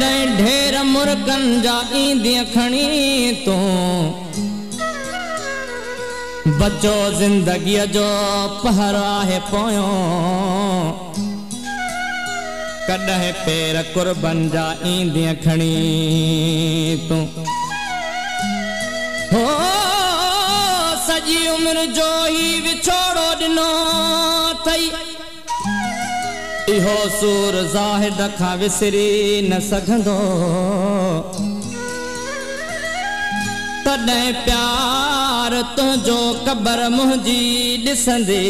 कॾहिं ढेर मुर्गन जा ईंदी खणी तू बचो जिंदगी जो पहरो आहे पोयो कॾहिं पेर कुर्बन जा ईंदी खणी तू हो सजी उम्र जो ही विछोड़ो दिनो थई इहो सूर ज़ाहिद खां विसरी न सघंदो तॾहिं प्यार तुंहिंजो क़बर मुंहिंजी ॾिसंदी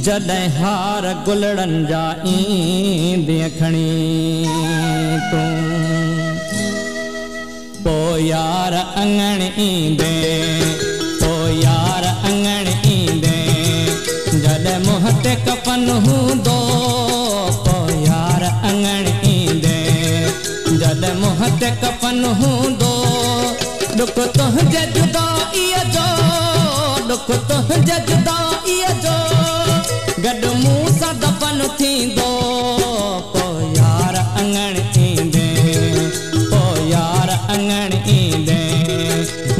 जॾहिं हार गुलड़न जा ईंदी खणी तूं पोइ यार अंगण ईंदे पोइ यार अंगण ईंदे जॾहिं मुंहं ते कफन हूंदो पोइ यार अंगण ईंदे जॾहिं मुंहं ते कफन हूंदो दुख तुंहिंजे जुदाईअ जो दुख तुंहिंजे जुदाईअ जो गॾु मूं सां दफ़न थींदो पोइ यार अंगण ईंदे पोइ यार अंगण ईंदे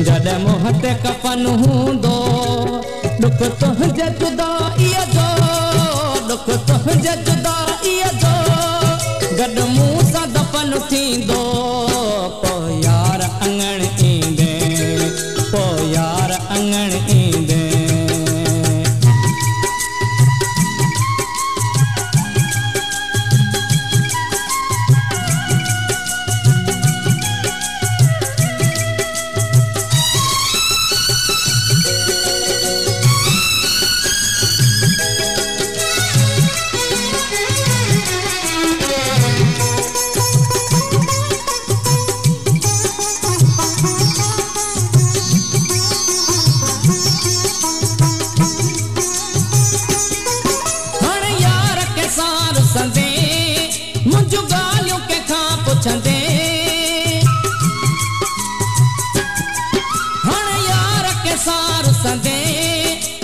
जॾहिं मुंहं ते कफन हूंदो दुख तुंहिंजे जुदाईअ जो दुख तुंहिंजे जुदाईअ जो गॾु मूं सां दफ़न थींदो पोइ यार अंगण ईंदे पोइ यार अंगण ईंदे मुंहिंजूं ॻाल्हियूं कंहिंखां पुछंदे हाणे यार कंहिंसां रुसंदे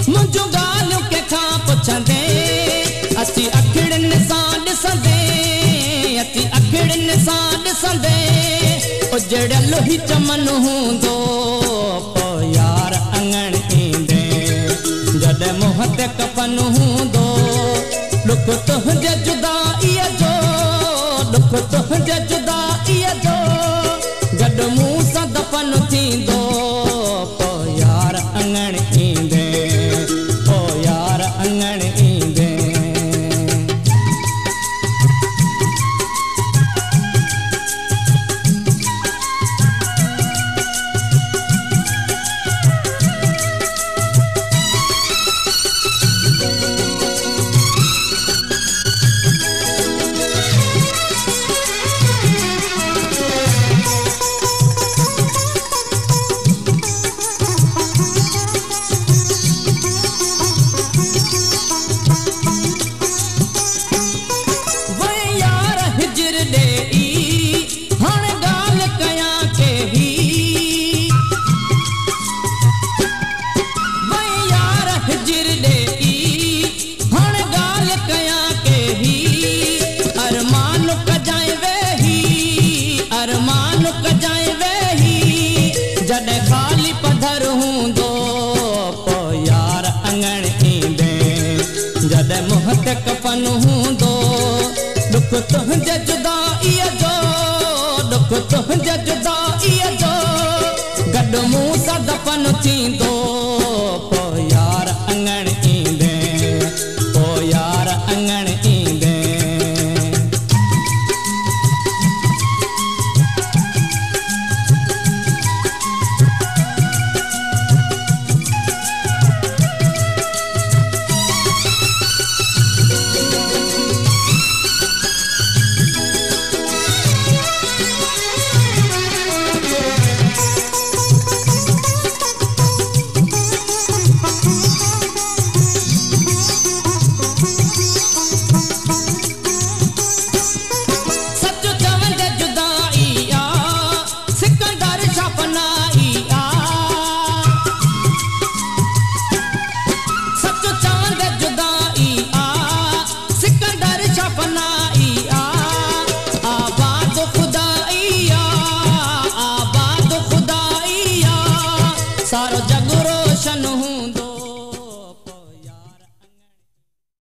मुंहिंजूं ॻाल्हियूं कंहिंखां पुछंदे अची अखिड़ियुनि सां ॾिसंदे अची अखिड़ियुनि सां ॾिसंदे उजड़ियल ई चमन हूंदो पोइ यार अंगण ईंदे जॾहिं मुंहं ते कफन हूंदो दुख तुंहिंजे जुदाईअ जो दुख तुंहिंजे जुदाईअ जो गॾु मूं सां दफ़न थींदो पोइ यार अंगण ईंदे पोइ यार अंगण ईंदे जॾहिं खाली पधर हूंदो पोइ यार अंगण ईंदे जॾहिं मुंहं ते कफन हूंदो दुख तुंहिंजे जुदाईअ जो दुख तुंहिंजे जुदाईअ जो गॾु मूं सां दफ़न थींदो